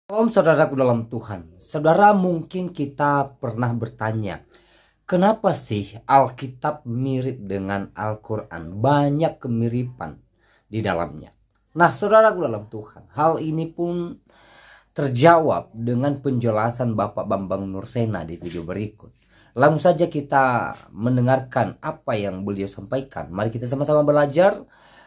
Om saudaraku dalam Tuhan, saudara mungkin kita pernah bertanya, kenapa sih Alkitab mirip dengan Al-Quran? Banyak kemiripan di dalamnya. Nah saudaraku dalam Tuhan, hal ini pun terjawab dengan penjelasan Bapak Bambang Nursena di video berikut. Langsung saja kita mendengarkan apa yang beliau sampaikan. Mari kita sama-sama belajar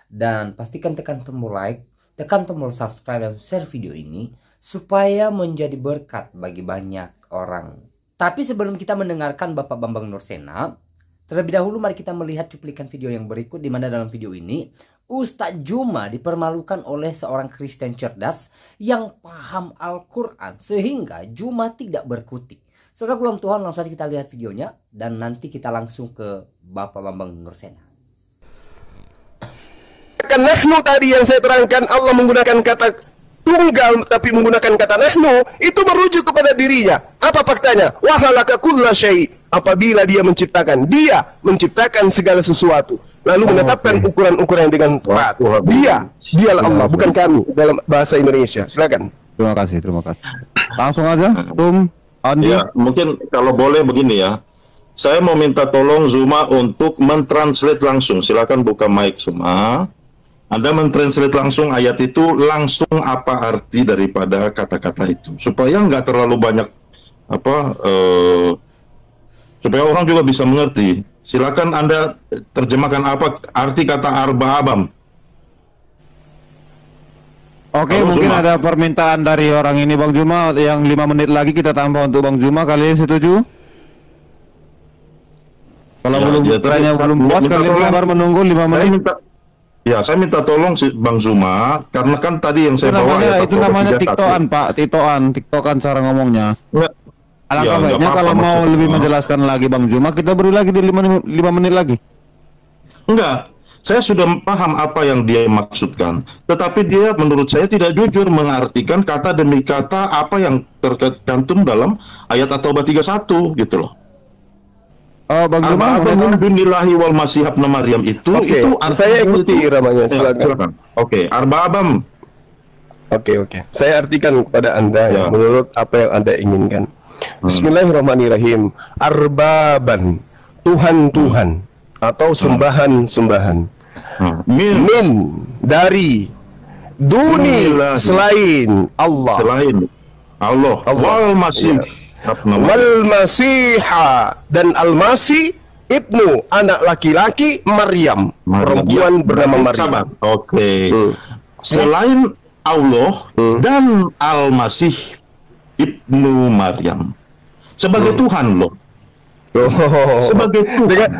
dan pastikan tekan tombol like, tekan tombol subscribe dan share video ini supaya menjadi berkat bagi banyak orang. Tapi sebelum kita mendengarkan Bapak Bambang Nursena, terlebih dahulu mari kita melihat cuplikan video yang berikut, di mana dalam video ini Ustadz Juma dipermalukan oleh seorang Kristen cerdas yang paham Al-Quran sehingga Juma tidak berkutik. Saudara dalam Tuhan, langsung saja kita lihat videonya dan nanti kita langsung ke Bapak Bambang Nursena. Nahnu tadi yang saya terangkan, Allah menggunakan kata tunggal tapi menggunakan kata nahnu, itu merujuk kepada dirinya. Apa faktanya? Wa khalaqa kulla syai'. Apabila dia menciptakan segala sesuatu, lalu menetapkan ukuran-ukuran dengan tepat. Dialah Allah, bukan kami, dalam bahasa Indonesia. Silakan. Terima kasih. Langsung aja, Andi. Ya, mungkin kalau boleh begini ya. Saya mau minta tolong Zuma untuk mentranslate langsung. Silakan buka mic Zuma. Anda mentranslate langsung ayat itu, langsung apa arti daripada kata-kata itu, supaya nggak terlalu banyak supaya orang juga bisa mengerti. Silakan Anda terjemahkan apa arti kata arba'abam. Oke, mungkin Juma ada permintaan dari orang ini, Bang Juma, yang 5 menit lagi kita tambah untuk Bang Juma. Kalian setuju? Kalau belum puas, kalian sabar menunggu 5 menit. Saya minta tolong Bang Zuma, karena kan tadi yang saya bawa itu namanya tiktokan, Pak. Tiktokan cara ngomongnya. Alangkah baiknya kalau mau lebih menjelaskan lagi Bang Zuma, kita beri lagi di 5 menit lagi. Enggak, saya sudah paham apa yang dia maksudkan. Tetapi dia menurut saya tidak jujur mengartikan kata demi kata apa yang tercantum dalam ayat At-Taubah 31 gitu loh. Bang Juma, Alhamdulillahi wal masih ibnu Maryam itu saya ikuti iramanya. Silakan. Arba'abam. Oke. Saya artikan kepada Anda ya, menurut apa yang Anda inginkan. Bismillahirrahmanirrahim. Arbaban, Tuhan atau sembahan. Min dari duni selain Allah. Wal masih. Wal Masiha, dan Al-Masih ibnu anak laki-laki Maryam, perempuan bernama Maryam. Selain Allah dan Al-Masih ibnu Maryam sebagai Tuhan loh. Sebagai Tuhan.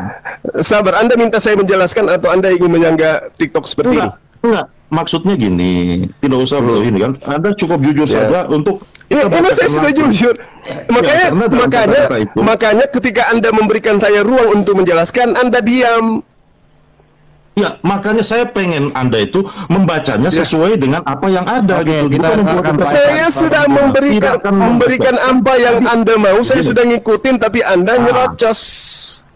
Sabar, Anda minta saya menjelaskan atau Anda ingin menyangga TikTok seperti ini? Enggak. Maksudnya gini, tidak usah begini kan. Anda cukup jujur saja untuk emang saya sudah jujur. Makanya ketika Anda memberikan saya ruang untuk menjelaskan, Anda diam. Ya, makanya saya pengen Anda itu membacanya sesuai dengan apa yang ada gitu. Saya sudah memberikan apa yang Anda mau, saya sudah ngikutin, tapi Anda nyerocos.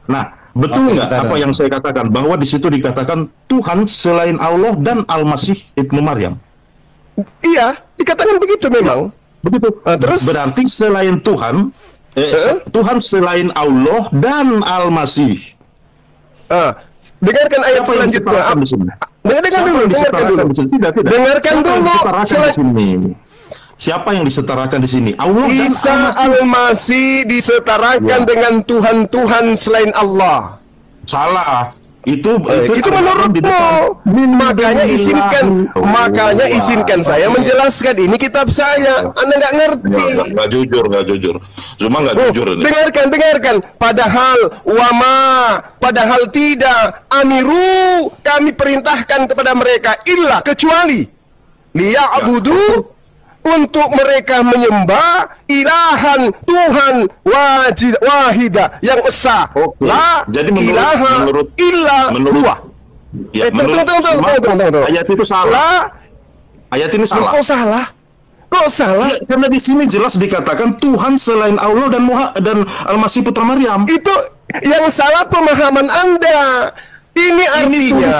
Nah, betul nggak apa yang saya katakan, bahwa di situ dikatakan Tuhan selain Allah dan Al-Masih ibnu Maryam? Iya, dikatakan begitu memang. Begitu. Terus berarti selain Tuhan, Tuhan selain Allah dan Al-Masih. Dengarkan ayat selanjutnya. Dengarkan dulu. Dengarkan dulu. Siapa yang disetarakan di sini? Allah dan Isa Al-Masih disetarakan dengan Tuhan selain Allah. Salah. Itu menurutmu. Makanya izinkan saya menjelaskan, ini kitab saya. Anda nggak ngerti. Nggak jujur. Cuma nggak jujur ini. Dengarkan. Padahal tidak. Amiru, kami perintahkan kepada mereka kecuali liya'budu, untuk mereka menyembah ilahan Tuhan wahida yang esa. La ilaha illa huwa. Ayat itu salah. Ayat ini salah. Kok salah? Ya, karena di sini jelas dikatakan Tuhan selain Allah dan Al-Masih putra Maryam. Itu yang salah pemahaman Anda. Ini artinya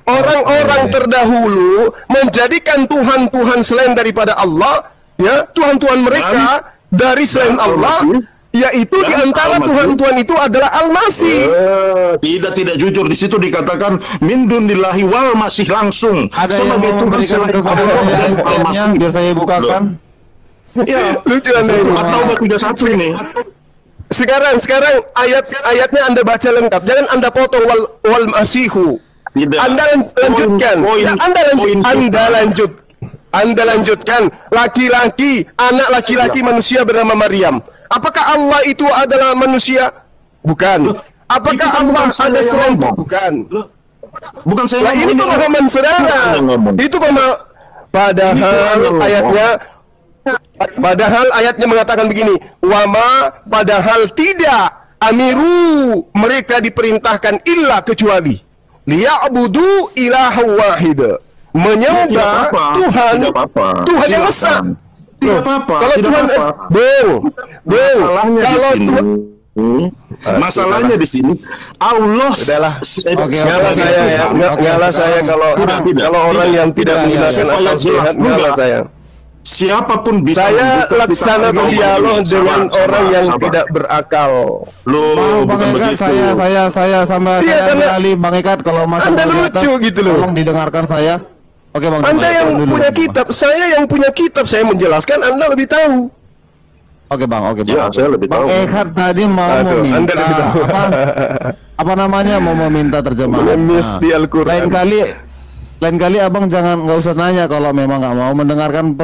Orang-orang terdahulu menjadikan Tuhan-Tuhan selain daripada Allah, ya, Tuhan-Tuhan mereka dari selain Allah, yaitu di antara Tuhan-Tuhan itu adalah Al-Masih. Tidak jujur. Di situ dikatakan min dunillahi wal masih langsung Ada sebagai yang Tuhan selain Allah dan Al-Masih. biar saya bukakan. Ya, lucu Anda ini. Atau 31 ini. Sekarang ayatnya Anda baca lengkap. Jangan Anda potong wal masihu. Tidak. Anda lanjutkan. Anda lanjutkan. Laki-laki, anak laki-laki manusia bernama Maryam. Apakah Allah itu adalah manusia? Bukan. Apakah Allah ada selain? Bukan. Bukan saya Ini pemahaman saudara. Itu padahal ayatnya mengatakan begini, wama, padahal tidak amiru, mereka diperintahkan illa kecuali liya'budu ilaha wahid, menyembah Tuhan yang esa. Tidak apa-apa. Kalau Tuhan Masalahnya di sini Allah ngalah saya kalau orang yang tidak menggunakan akal sehat, ngalah saya. Siapapun bisa. Saya laksana berdialog dengan orang yang tidak berakal. Bang Ekat, saya sama saya kali Bang Ekat, kalau masuk Anda lucu gitu loh. Tolong didengarkan saya. Oke Bang. Anda yang punya kitab, saya yang punya kitab, saya menjelaskan, Anda lebih tahu. Oke Bang. Ya, saya lebih tahu. Bang Ekat tadi mau meminta apa namanya, mau meminta terjemahan. Di Al-Quran. Lain kali abang nggak usah nanya kalau memang nggak mau mendengarkan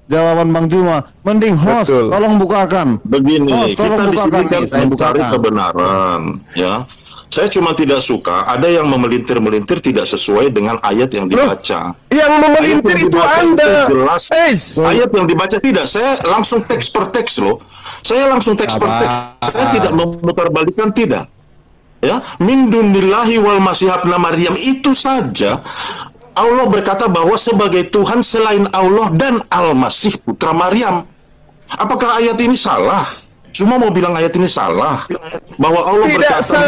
jawaban Bang Juma. Mending host, tolong bukakan. Begini, host, kita di sini kan mencari bukakan kebenaran, ya. Saya cuma tidak suka ada yang memelintir-melintir tidak sesuai dengan ayat yang dibaca. Yang memelintir itu Anda. Jelas. Ayat yang dibaca tidak. Saya langsung teks per teks loh. Saya langsung teks per teks. Saya tidak memutarbalikkan, tidak. Ya, min dunillahi wal masih ibnu Maryam, itu saja. Allah berkata bahwa sebagai Tuhan selain Allah dan Al-Masih putra Maryam. Apakah ayat ini salah? Cuma mau bilang ayat ini salah. Bahwa Allah tidak berkata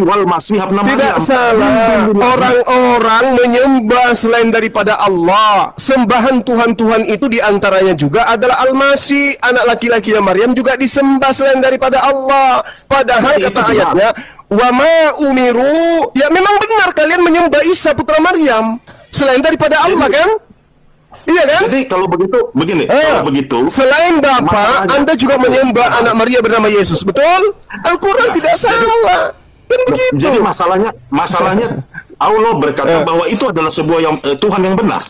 wal masih ibnu Maryam. Tidak salah. Orang-orang menyembah selain daripada Allah. Sembahan Tuhan-Tuhan itu diantaranya juga adalah Al-Masih, anak laki-lakinya Maryam, juga disembah selain daripada Allah. Padahal kata ayatnya, wama umiru, ya memang benar kalian menyembah Isa putra Maryam selain daripada Allah, kan? Iya kan? Jadi kalau begitu, begini, kalau begitu selain Bapa, Anda juga menyembah anak Maria bernama Yesus, betul? Al-Quran tidak salah, kan begitu. Jadi masalahnya Allah berkata bahwa itu adalah sebuah Tuhan yang benar.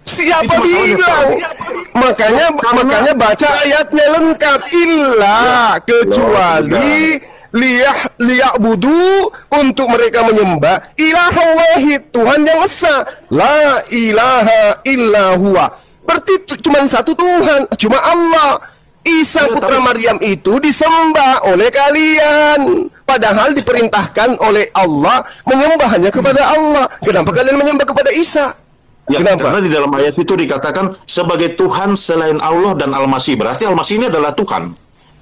Siapa bilang? Makanya baca ayatnya lengkap, illa kecuali liya'budu, untuk mereka menyembah ilaha wahid, Tuhan yang esa, la ilaha illa huwa. Berarti cuma satu Tuhan, cuma Allah. Isa putra Maryam itu disembah oleh kalian, padahal diperintahkan oleh Allah menyembah hanya kepada Allah. Kenapa kalian menyembah kepada Isa? Ya, karena di dalam ayat itu dikatakan sebagai Tuhan selain Allah dan Al-Masih. Berarti Al-Masih ini adalah Tuhan,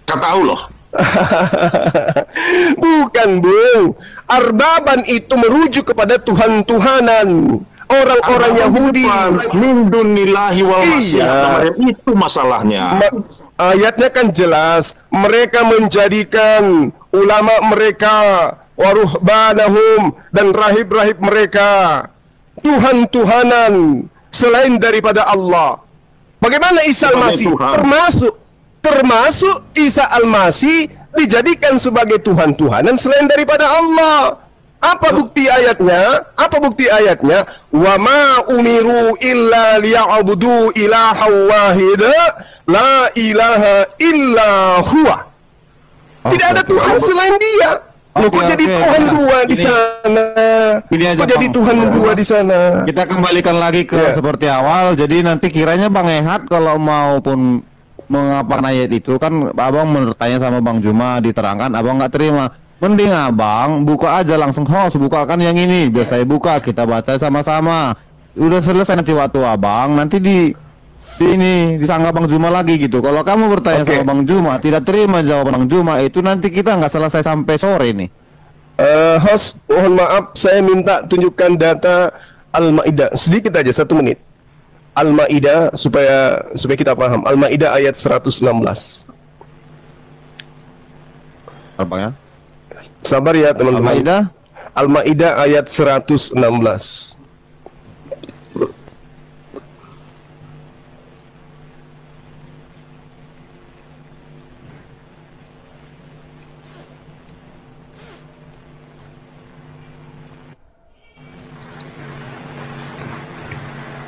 kata Allah. Bukan, Bung. Arbaban itu merujuk kepada Tuhan-Tuhanan. Orang-orang Yahudi. Min dunillahi wal masih. Itu masalahnya. Ayatnya kan jelas. Mereka menjadikan ulama mereka, waruhbanahum, dan rahib-rahib mereka Tuhan-Tuhanan selain daripada Allah. Bagaimana Isa Al-Masih? Termasuk Isa Al-Masih dijadikan sebagai Tuhan-Tuhanan selain daripada Allah. Apa bukti ayatnya? Wa ma umiru illa liya'budu ilaha wahid, la ilaha illa huwa. Tidak ada Tuhan selain Dia. Kok jadi Tuhan dua di sana? Kok jadi Tuhan dua di sana? Kita kembalikan lagi ke seperti awal. Jadi nanti kiranya Bang Ehat kalau maupun mengapakan ayat itu kan abang bertanya sama Bang Juma, diterangkan abang nggak terima. Mending abang buka aja langsung, host bukakan yang ini, biar saya buka, kita baca sama-sama. Udah selesai nanti waktu abang, nanti ini disangka Bang Juma lagi gitu. Kalau kamu bertanya sama Bang Juma tidak terima jawaban Bang Juma itu, nanti kita nggak selesai sampai sore nih. Host, mohon maaf, saya minta tunjukkan data Al-Maidah sedikit aja, 1 menit. Al-Maidah supaya kita paham. Al-Maidah ayat 116. Apa ya? Sabar ya teman-teman. Al-Maidah. Al-Maidah ayat 116.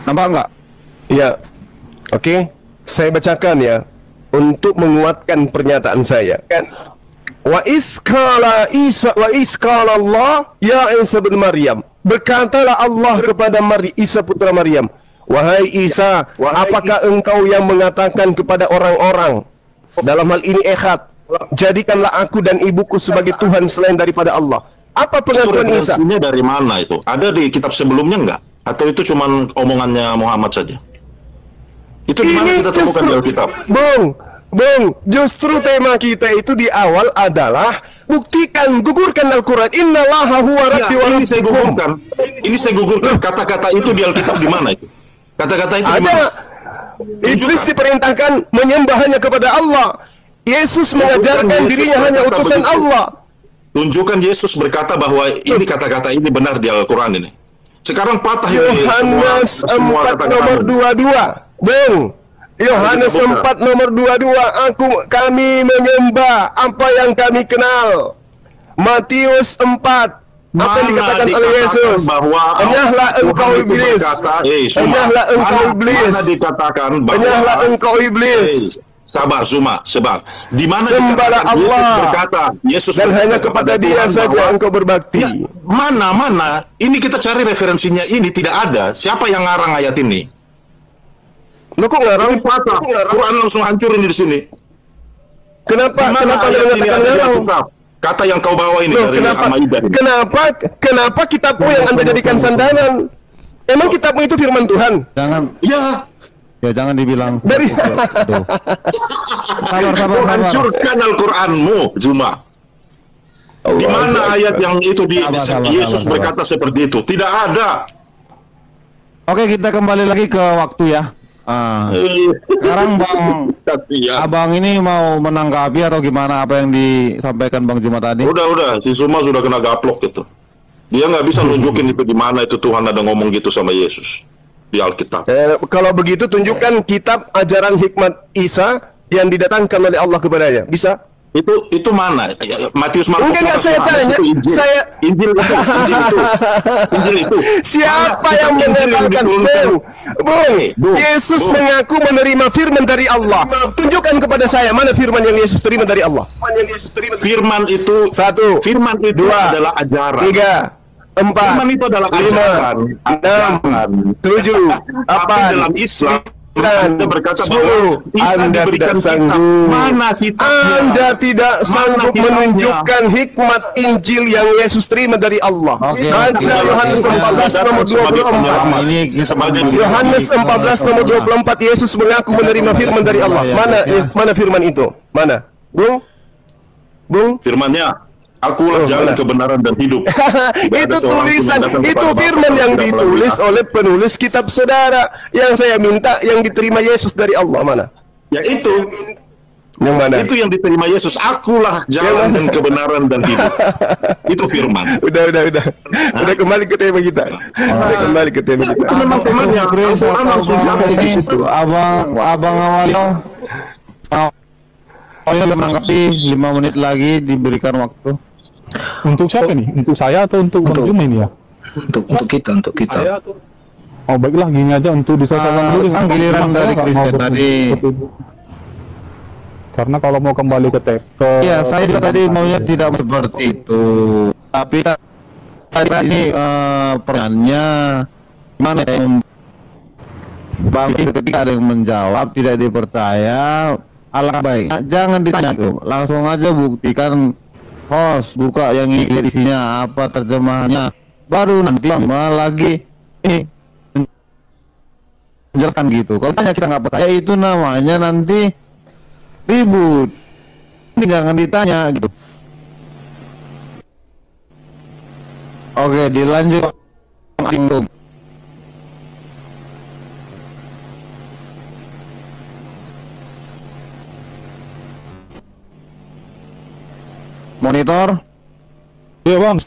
Nampak nggak? Ya, oke. Saya bacakan ya untuk menguatkan pernyataan saya. Wa iskala Isa wa iskala Allah ya Isa bin Maryam. Berkatalah Allah kepada Isa putra Maryam, wahai Isa, apakah engkau yang mengatakan kepada orang-orang, dalam hal ini Ehad, jadikanlah aku dan ibuku sebagai Tuhan selain daripada Allah. Apa pengakuan Isa? Referensinya dari mana itu? Ada di kitab sebelumnya enggak? Atau itu cuma omongannya Muhammad saja? Itu di mana kita temukan di Alkitab? Bung, justru tema kita itu di awal adalah buktikan, gugurkan Al-Quran. Innallaha huwa rabbi wa ini saya rabbukum. gugurkan. Ini saya gugurkan. Kata-kata itu di Alkitab di mana itu? Kata-kata itu di mana? Ada. Iblis diperintahkan menyembah hanya kepada Allah. Yesus mengajarkan dirinya hanya utusan Allah. Tunjukkan Yesus berkata bahwa ini kata-kata ini benar di Al-Quran ini. Sekarang patah ini Yohanes 4 kata-kata nomor 22. Bung, Yohanes 4 nomor 22. Kami menyembah apa yang kami kenal. Matius 4. Apa yang dikatakan oleh Yesus? Enyahlah engkau iblis. Enyahlah engkau iblis. Mana dikatakan bahwa Enyahlah engkau iblis. Sabar, sebar. Di mana Sembahlah dikatakan Allah. Yesus Dan berkata hanya kepada Dia Tuhan saja bahwa- engkau berbakti. Ya, mana? Ini kita cari referensinya, ini tidak ada. Siapa yang ngarang ayat ini? Lo kok ngarang? Ini patah. Quran langsung hancur ini di sini. Kenapa? Di mana Kenapa ayat dia ini mengatakan ada di ngarang? Alkitab? Kata yang kau bawa ini Loh, dari Al-Maidah ini. kenapa kitabmu yang Anda jadikan sandaran? Emang kitabmu itu firman Tuhan? Jangan dibilang Dari- Tuh. Sabar. Kau hancurkan Al-Quranmu, Juma. Di mana ayat yang itu Yesus sabar. berkata seperti itu? Tidak ada. Oke, kita kembali lagi ke waktu ya. Sekarang Abang ini mau menanggapi atau gimana apa yang disampaikan Bang Juma tadi? Udah, si Suma sudah kena gaplok gitu. Dia nggak bisa nunjukin itu di mana itu Tuhan ada ngomong gitu sama Yesus di Alkitab. Kalau begitu tunjukkan kitab ajaran hikmat Isa yang didatangkan oleh Allah kepadanya. Bisa? Itu mana? Matius, Markus, Enggak, Lukas, saya Yohanes tanya. itu Injil. Saya- Injil itu. Siapa Mana yang kitab Injil mengatakan? diturunkan? Bung, Yesus mengaku menerima firman dari Allah. Tunjukkan kepada saya mana firman yang Yesus terima dari Allah. Firman itu 1, Firman itu 2, adalah ajaran. 3, 4, Firman itu adalah 5, ajaran. 6, 7, Tapi 8, dalam Islam 9, Anda berkata 10. bahwa Isa Anda diberikan tidak kitab. sanggup. Mana kitabnya? Anda tidak sanggup kitabnya? menunjukkan hikmat Injil yang Yesus terima dari Allah. Oke, Baca oke. Yohanes Oke. 14 nomor Sebagai 24. penyelamat. Ini kita Sebagai kembali. Yohanes 14 nomor 24, Yesus mengaku menerima firman dari Allah. Mana firman itu? Mana? Bung? Firman-Nya, akulah jalan mana? kebenaran dan hidup. Itu tulisan, itu firman yang ditulis oleh penulis kitab saudara. Yang saya minta yang diterima Yesus dari Allah mana? Ya itu. Yang mana? Itu yang diterima Yesus. Akulah jalan dan kebenaran dan hidup. Itu firman. Udah kembali ke tema kita. Udah kembali ke tema kita. Itu memang temannya. Al-Quran langsung jatuh di situ. Abang awalnya menanggapi 5 menit lagi diberikan waktu. Untuk siapa nih? Untuk saya atau untuk Bang Juma ini ya? Untuk kita. Oh baiklah, gini aja untuk diselesaikan dulu. Kan giliran Saya dari nggak Kristen mau tadi. seperti itu. Karena kalau mau kembali ke Iya, saya juga tadi maunya tidak seperti itu. Tapi ini pertanyaannya gimana ya? Bang, ketika ada yang menjawab tidak dipercaya, alangkah baik jangan ditanya tuh, langsung aja buktikan. Host buka yang ini, lihat isinya apa, terjemahannya, baru nanti lagi menjelaskan gitu. Kalau tanya kita nggak percaya, itu namanya nanti ribut. Ini jangan ditanya gitu. Oke, dilanjut. Monitor. Iya bang,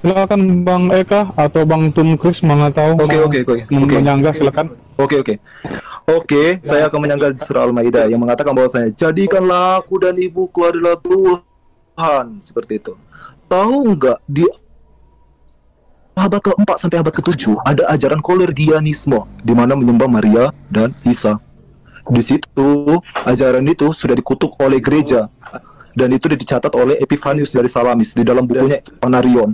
silakan Bang Eka atau Bang Tum Kris tahu Oke. menyangga silakan. Oke, saya akan menyanggah surah Al-Maidah yang mengatakan bahwasanya jadikanlah aku dan ibuku adalah Tuhan, seperti itu. Tahu nggak di abad ke-4 sampai abad ke-7 ada ajaran Kolergianisme di mana menyembah Maria dan Isa. Di situ ajaran itu sudah dikutuk oleh gereja dan itu dicatat oleh Epifanius dari Salamis di dalam bukunya Panarion.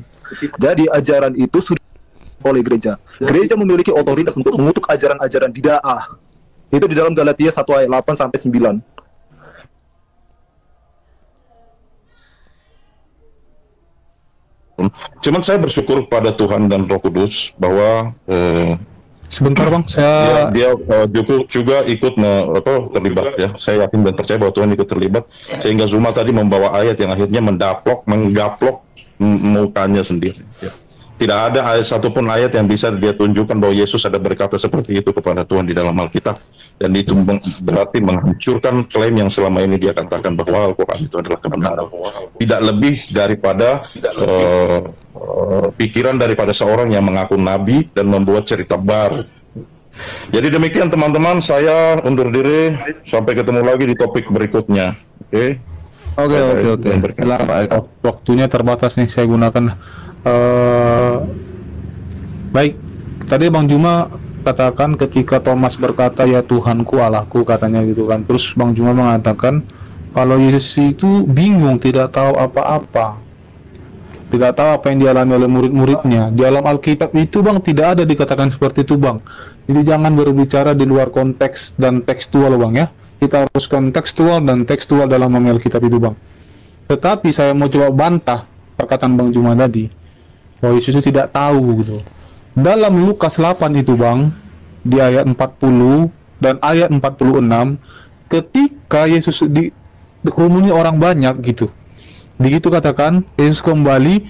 Jadi ajaran itu sudah oleh gereja. Gereja memiliki otoritas untuk mengutuk ajaran-ajaran bid'ah. Itu di dalam Galatia 1 ayat 8 sampai 9. Cuman saya bersyukur pada Tuhan dan Roh Kudus bahwa Sebentar Bang, saya dia juga ikut terlibat ya. Saya yakin dan percaya bahwa Tuhan ikut terlibat sehingga Zuma tadi membawa ayat yang akhirnya menggaplok mukanya sendiri. Ya. Tidak ada satupun ayat yang bisa dia tunjukkan bahwa Yesus ada berkata seperti itu kepada Tuhan di dalam Alkitab, dan itu berarti menghancurkan klaim yang selama ini dia katakan bahwa Al-Quran itu adalah kebenaran. Tidak lebih daripada pikiran daripada seorang yang mengaku nabi dan membuat cerita baru. Jadi demikian teman-teman, saya undur diri, sampai ketemu lagi di topik berikutnya. Oke. Waktunya terbatas nih, saya gunakan. Baik, tadi Bang Juma katakan ketika Thomas berkata ya Tuhanku Allahku katanya gitu kan, terus Bang Juma mengatakan kalau Yesus itu bingung, tidak tahu apa-apa, tidak tahu apa yang dialami oleh murid-muridnya. Di dalam Alkitab itu Bang tidak ada dikatakan seperti itu Bang. Jadi jangan berbicara di luar konteks dan tekstual Bang ya. Kita harus kontekstual dan tekstual dalam memahami Alkitab itu Bang. Tetapi saya mau coba bantah perkataan Bang Juma tadi bahwa Yesus itu tidak tahu gitu. Dalam Lukas 8 itu Bang, di ayat 40 dan ayat 46, ketika Yesus dikerumuni orang banyak gitu, begitu katakan Yesus kembali,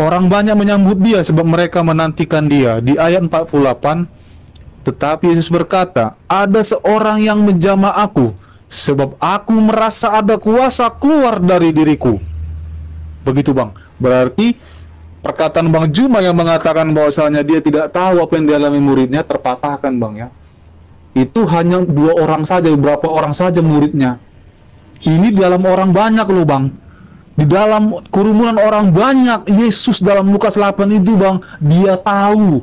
orang banyak menyambut dia sebab mereka menantikan dia. Di ayat 48, tetapi Yesus berkata, ada seorang yang menjamah aku sebab aku merasa ada kuasa keluar dari diriku. Begitu Bang. Berarti perkataan Bang Juma yang mengatakan bahwasanya dia tidak tahu apa yang dialami muridnya terpatahkan Bang ya. Itu hanya 2 orang saja, beberapa orang saja muridnya. Ini dalam orang banyak loh Bang. Di dalam kerumunan orang banyak, Yesus dalam Lukas 8 itu Bang, dia tahu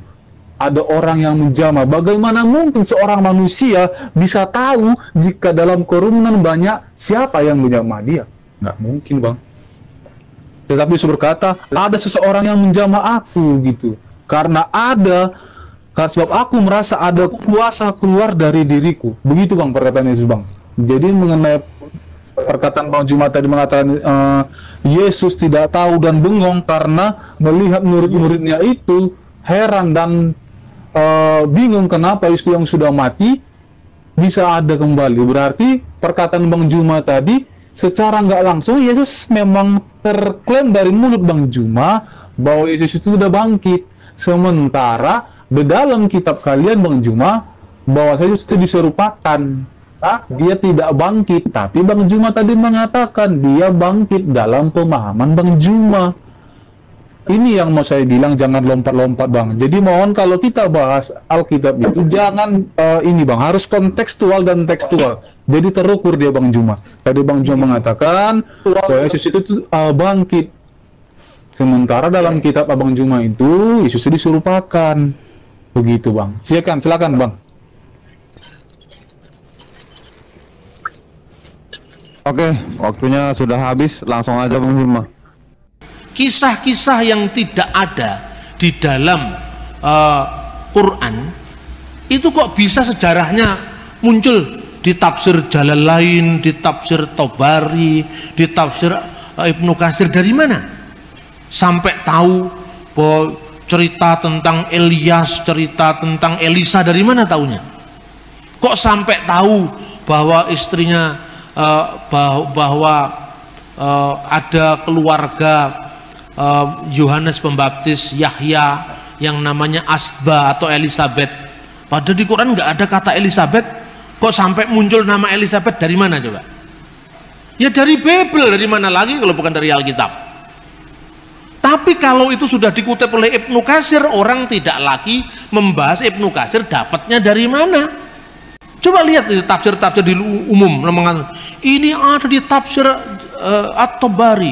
ada orang yang menjamah. Bagaimana mungkin seorang manusia bisa tahu jika dalam kerumunan banyak siapa yang menjamah dia? Nggak mungkin Bang. Tetapi Yesus berkata, ada seseorang yang menjamah aku gitu. Karena sebab aku merasa ada kuasa keluar dari diriku. Begitu Bang perkataan Yesus Bang. Jadi mengenai perkataan Bang Juma tadi mengatakan Yesus tidak tahu dan bengong karena melihat murid-muridnya itu heran dan bingung kenapa Yesus yang sudah mati bisa ada kembali. Berarti perkataan Bang Juma tadi secara nggak langsung Yesus memang terklaim dari mulut Bang Juma bahwa Yesus itu sudah bangkit. Sementara di dalam kitab kalian Bang Juma bahwa Yesus itu diserupakan, dia tidak bangkit. Tapi Bang Juma tadi mengatakan dia bangkit dalam pemahaman Bang Juma. Ini yang mau saya bilang, jangan lompat-lompat Bang. Jadi mohon kalau kita bahas Alkitab itu jangan ini Bang, harus kontekstual dan tekstual. Jadi terukur dia Bang Juma. Tadi Bang Juma mengatakan bahwa Yesus itu bangkit. Sementara dalam kitab Abang Juma itu Yesus diserupakan. Begitu Bang. Silakan Bang. Oke, waktunya sudah habis, langsung aja Bang Juma. Kisah-kisah yang tidak ada di dalam Quran itu kok bisa sejarahnya muncul di tafsir Jalalain, di tafsir Tobari, di tafsir Ibnu Katsir. Dari mana? Sampai tahu bahwa cerita tentang Elias, cerita tentang Elisa, dari mana taunya? Kok sampai tahu bahwa istrinya bahwa ada keluarga Yohanes Pembaptis, Yahya, yang namanya Asba atau Elizabeth. Padahal di Quran nggak ada kata Elizabeth, kok sampai muncul nama Elizabeth dari mana coba? Ya dari Bible, dari mana lagi kalau bukan dari Alkitab? Tapi kalau itu sudah dikutip oleh Ibnu Katsir, orang tidak lagi membahas Ibnu Katsir dapatnya dari mana. Coba lihat di tafsir-tafsir di umum, ini ada di tafsir At-Tabari,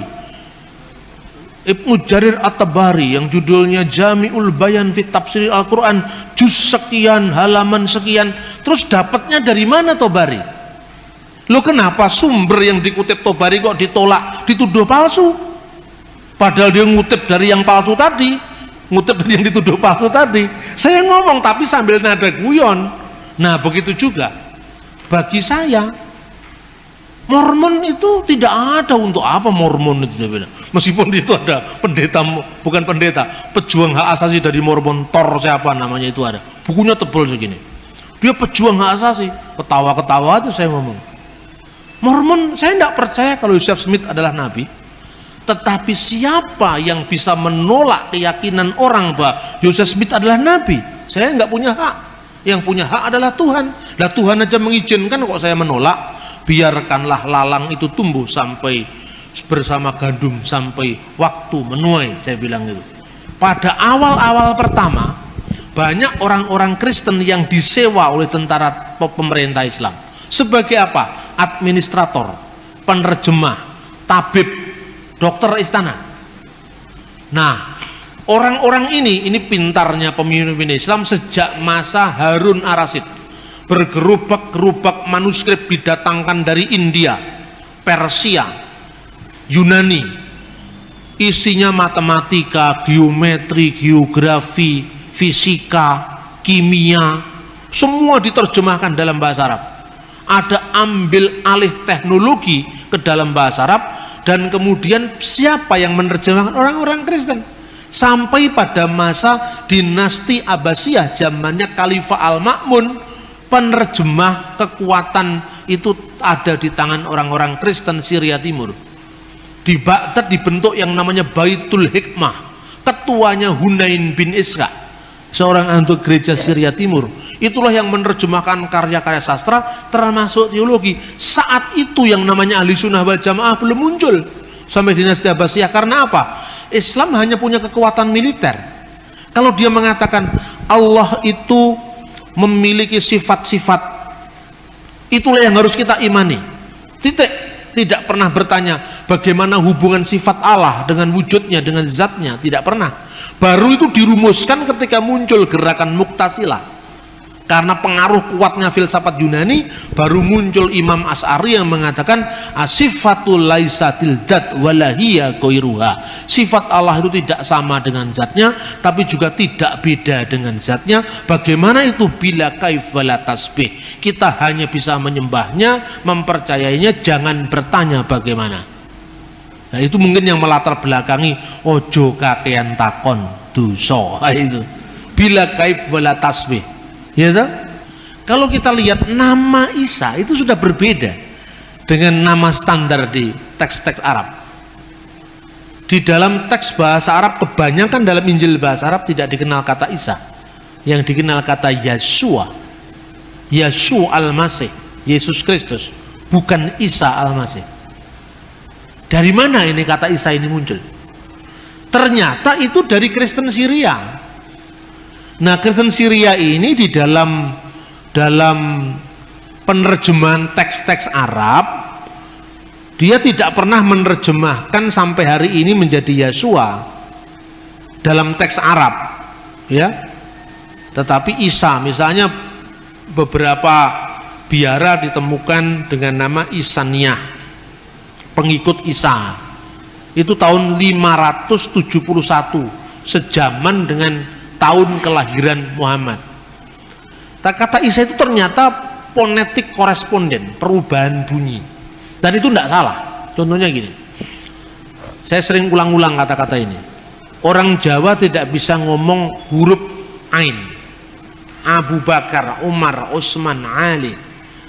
Ibnu Jarir At-Tabari yang judulnya Jami'ul Bayan fi Tafsir Al-Quran, juz sekian, halaman sekian. Terus dapatnya dari mana Tabari? Loh, kenapa sumber yang dikutip Tabari kok ditolak, dituduh palsu? Padahal dia ngutip dari yang palsu tadi, ngutip dari yang dituduh palsu tadi. Saya ngomong tapi sambil nada guyon. Nah begitu juga bagi saya, Mormon itu tidak ada. Untuk apa Mormon itu? Meskipun itu ada pendeta, bukan pendeta, pejuang hak asasi dari Mormon, Thor siapa namanya itu ada, bukunya tebal segini, dia pejuang hak asasi. Ketawa-ketawa itu saya ngomong, Mormon saya tidak percaya kalau Joseph Smith adalah nabi. Tetapi siapa yang bisa menolak keyakinan orang bahwa Joseph Smith adalah nabi? Saya nggak punya hak. Yang punya hak adalah Tuhan. Nah Tuhan aja mengizinkan, kok saya menolak? Biarkanlah lalang itu tumbuh sampai bersama gandum sampai waktu menuai, saya bilang gitu. Pada awal-awal pertama, banyak orang-orang Kristen yang disewa oleh tentara pemerintah Islam sebagai apa? Administrator, penerjemah, tabib, dokter istana. Nah, orang-orang ini pintarnya pemimpin Islam sejak masa Harun Ar-Rasyid. Bergerubak-gerubak manuskrip didatangkan dari India, Persia, Yunani. Isinya matematika, geometri, geografi, fisika, kimia, semua diterjemahkan dalam bahasa Arab. Ada ambil alih teknologi ke dalam bahasa Arab, dan kemudian siapa yang menerjemahkan? Orang-orang Kristen. Sampai pada masa dinasti Abbasiyah, zamannya Khalifah Al-Ma'mun, penerjemah kekuatan itu ada di tangan orang-orang Kristen Syria Timur. Di Baghdad dibentuk yang namanya Baitul Hikmah, ketuanya Hunain bin Ishaq, seorang anggota gereja Syria Timur. Itulah yang menerjemahkan karya-karya sastra termasuk teologi. Saat itu yang namanya Ahli Sunnah wal Jamaah belum muncul sampai dinasti Abbasiyah. Karena apa? Islam hanya punya kekuatan militer. Kalau dia mengatakan Allah itu memiliki sifat-sifat, itulah yang harus kita imani. Titik. Tidak pernah bertanya bagaimana hubungan sifat Allah dengan wujudnya, dengan zatnya. Tidak pernah. Baru itu dirumuskan ketika muncul gerakan Mu'tazilah. Karena pengaruh kuatnya filsafat Yunani, baru muncul Imam Asy'ari yang mengatakan asifatul laisatil dzat walahiyya ghairuha. Sifat Allah itu tidak sama dengan zatnya, tapi juga tidak beda dengan zatnya. Bagaimana itu? Bila kaif wala tasbih. Kita hanya bisa menyembahnya, mempercayainya, jangan bertanya bagaimana. Nah itu mungkin yang melatar belakangi ojo kakean takon dosa. Itu bila kaif wala tasbih. Ya toh? Kalau kita lihat nama Isa itu sudah berbeda dengan nama standar di teks-teks Arab. Di dalam teks bahasa Arab, kebanyakan dalam Injil bahasa Arab tidak dikenal kata Isa. Yang dikenal kata Yeshua. Yeshua Al-Masih, Yesus Kristus, bukan Isa Al-Masih. Dari mana ini kata Isa ini muncul? Ternyata itu dari Kristen Syria. Nah, Kristen Syria ini di dalam penerjemahan teks-teks Arab, dia tidak pernah menerjemahkan sampai hari ini menjadi Yeshua dalam teks Arab, ya. Tetapi Isa, misalnya beberapa biara ditemukan dengan nama Isaniyah, pengikut Isa. Itu tahun 571, sejaman dengan tahun kelahiran Muhammad. Kata Isa itu ternyata fonetik koresponden, perubahan bunyi, dan itu tidak salah. Contohnya gini, saya sering ulang-ulang kata-kata ini. Orang Jawa tidak bisa ngomong huruf Ain, Abu Bakar, Umar, Utsman, Ali,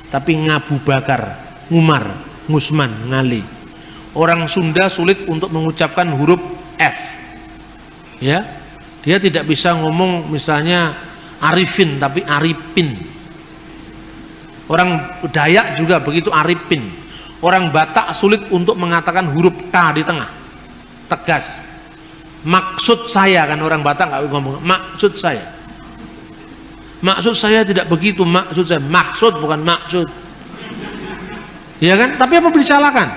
tapi Ngabu Bakar, Umar, Ngusman, Ngali. Orang Sunda sulit untuk mengucapkan huruf F. Ya. Dia tidak bisa ngomong misalnya Arifin tapi Aripin. Orang Dayak juga begitu, Aripin. Orang Batak sulit untuk mengatakan huruf K di tengah. Tegas. Maksud saya, kan orang Batak nggak ngomong maksud saya. Maksud saya tidak begitu, maksud saya. Maksud bukan maksud. Ya kan? Tapi apa disalahkan?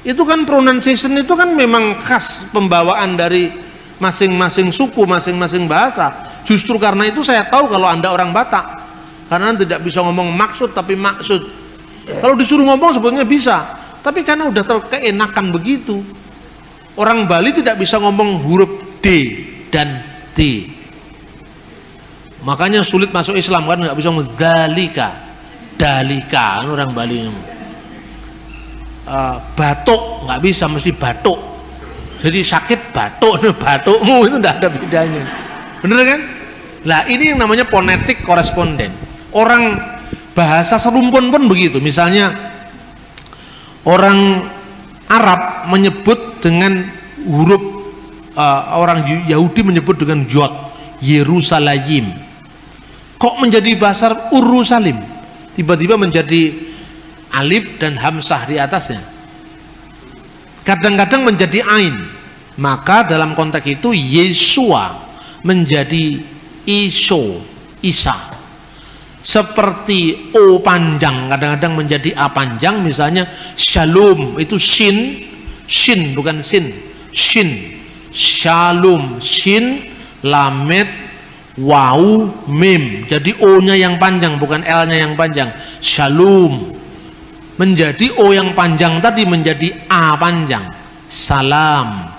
Itu kan pronunciation itu kan memang khas pembawaan dari masing-masing suku, masing-masing bahasa. Justru karena itu saya tahu kalau Anda orang Batak, karena tidak bisa ngomong maksud tapi maksud. Kalau disuruh ngomong sebetulnya bisa, tapi karena udah terkeenakan begitu. Orang Bali tidak bisa ngomong huruf D dan D, makanya sulit masuk Islam, kan nggak bisa ngomong dalika, dalika, kan orang Bali. Batuk nggak bisa, mesti batuk. Jadi sakit batuk, batukmu itu tidak ada bedanya, bener kan? Nah ini yang namanya ponetik koresponden. Orang bahasa serumpun pun begitu. Misalnya orang Arab menyebut dengan huruf, orang Yahudi menyebut dengan yod, Yerusalem. Kok menjadi bahasa Urusalim? Tiba-tiba menjadi alif dan hamzah di atasnya. Kadang-kadang menjadi ain. Maka dalam konteks itu Yesua menjadi Iso, Isa. Seperti O panjang kadang-kadang menjadi A panjang, misalnya Shalom itu shin, shin bukan sin, shin, Shalom, shin, lamet, waw, mim. Jadi O-nya yang panjang bukan L-nya yang panjang. Shalom. Menjadi O yang panjang tadi menjadi A panjang. Salam.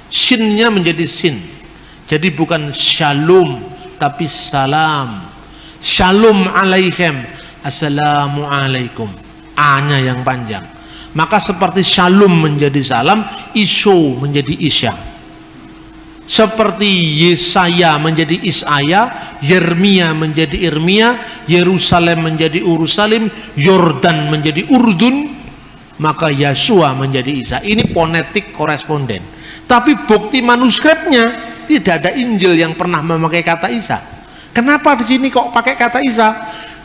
Shin-nya menjadi sin. Jadi bukan shalom tapi salam. Shalom alaihim, assalamualaikum. A-nya yang panjang. Maka seperti shalom menjadi salam, iso menjadi isya. Seperti Yesaya menjadi Isaya, Yeremia menjadi Irmia, Yerusalem menjadi Urusalim, Yordan menjadi Urdun, maka Yesua menjadi Isa. Ini ponetik koresponden. Tapi bukti manuskripnya tidak ada Injil yang pernah memakai kata Isa. Kenapa di sini kok pakai kata Isa?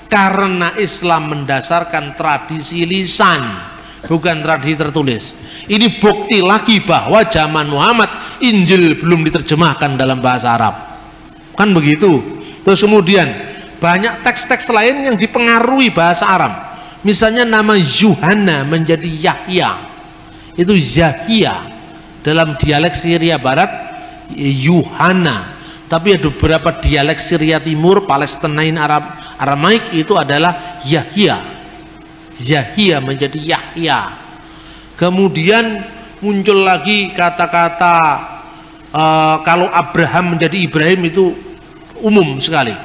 Karena Islam mendasarkan tradisi lisan, bukan tradisi tertulis. Ini bukti lagi bahwa zaman Muhammad Injil belum diterjemahkan dalam bahasa Arab, kan begitu. Terus kemudian banyak teks-teks lain yang dipengaruhi bahasa Arab. Misalnya nama Yuhana menjadi Yahya, itu Zahia. Dalam dialek Syria Barat Yuhana, tapi ada beberapa dialek Syria Timur, Palestinain, Aramaik itu adalah Yahya. Zahia menjadi Yahya. Kemudian muncul lagi kata-kata kalau Abraham menjadi Ibrahim, itu umum sekali.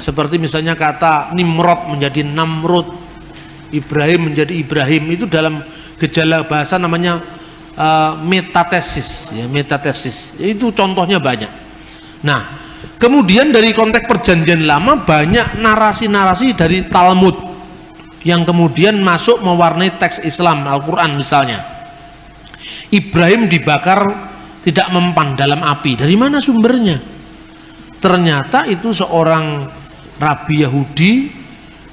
Seperti misalnya kata Nimrod menjadi Namrud, Ibrahim menjadi Ibrahim. Itu dalam gejala bahasa namanya metatesis, ya, metatesis. Itu contohnya banyak. Nah, kemudian dari konteks perjanjian lama banyak narasi-narasi dari Talmud yang kemudian masuk mewarnai teks Islam, Al-Quran misalnya. Ibrahim dibakar tidak mempan dalam api. Dari mana sumbernya? Ternyata itu seorang rabi Yahudi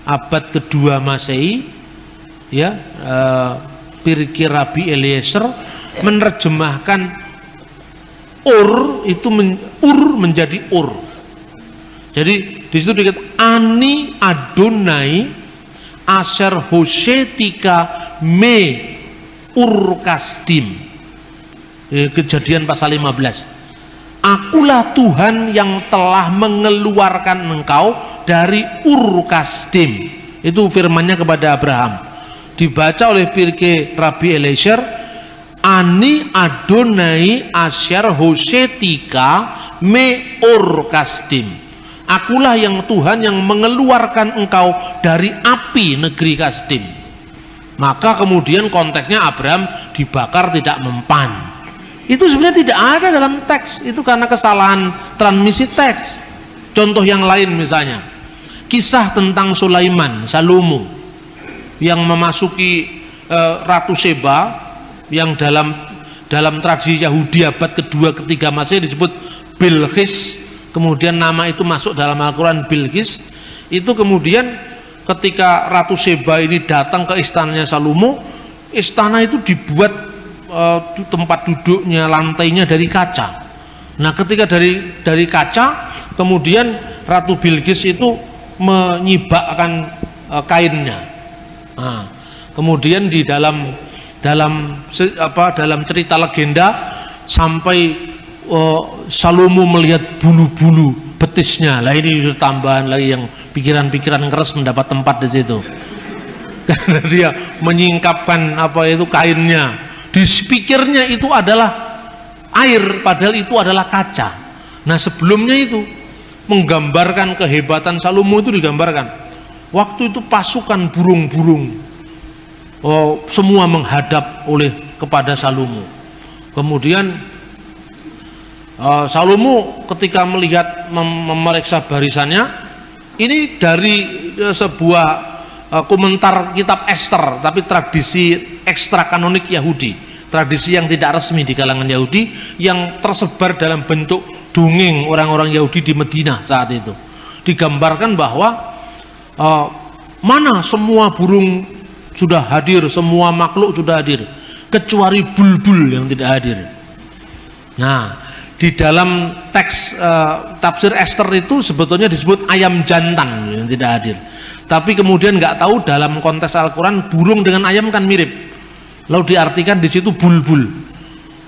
abad kedua Masehi, ya, Pirkir Rabi Eliezer menerjemahkan Ur itu Ur menjadi Ur. Jadi di situ dikatakan Ani Adonai Asher Hoshetika Me Ur Kasdim. Kejadian pasal 15. Akulah Tuhan yang telah mengeluarkan engkau dari Ur Kasdim. Itu firmannya kepada Abraham. Dibaca oleh Pirkei Rabi Eliezer, Ani Adonai Asher Hoshetika Me Ur Kasdim. Akulah yang Tuhan yang mengeluarkan engkau dari api negeri Kasdim. Maka kemudian konteksnya Abraham dibakar tidak mempan. Itu sebenarnya tidak ada dalam teks. Itu karena kesalahan transmisi teks. Contoh yang lain misalnya, kisah tentang Sulaiman, Salomo, yang memasuki Ratu Seba, yang dalam dalam tradisi Yahudi abad kedua ketiga Masehi disebut Bilqis, kemudian nama itu masuk dalam Al-Quran Bilqis. Itu kemudian ketika Ratu Sheba ini datang ke istananya Salomo, istana itu dibuat tempat duduknya, lantainya dari kaca. Nah ketika dari kaca, kemudian Ratu Bilqis itu menyibakkan kainnya. Nah, kemudian di dalam cerita legenda sampai Salomo melihat bulu-bulu betisnya. Lah ini tambahan lagi yang pikiran-pikiran keras mendapat tempat di situ. Karena dia menyingkapkan kainnya. Di pikirnya itu adalah air, padahal itu adalah kaca. Nah sebelumnya itu menggambarkan kehebatan Salomo itu digambarkan. Waktu itu pasukan burung-burung semua menghadap kepada Salomo. Kemudian Salomo ketika melihat memeriksa barisannya, ini dari sebuah komentar kitab Ester, tapi tradisi ekstra kanonik Yahudi, tradisi yang tidak resmi di kalangan Yahudi yang tersebar dalam bentuk dongeng orang-orang Yahudi di Medina saat itu. Digambarkan bahwa mana semua burung sudah hadir, semua makhluk sudah hadir, kecuali bulbul yang tidak hadir. Nah, di dalam teks tafsir Ester itu sebetulnya disebut ayam jantan yang tidak hadir. Tapi kemudian nggak tahu dalam konteks Al-Quran burung dengan ayam kan mirip. Lalu diartikan di situ bulbul.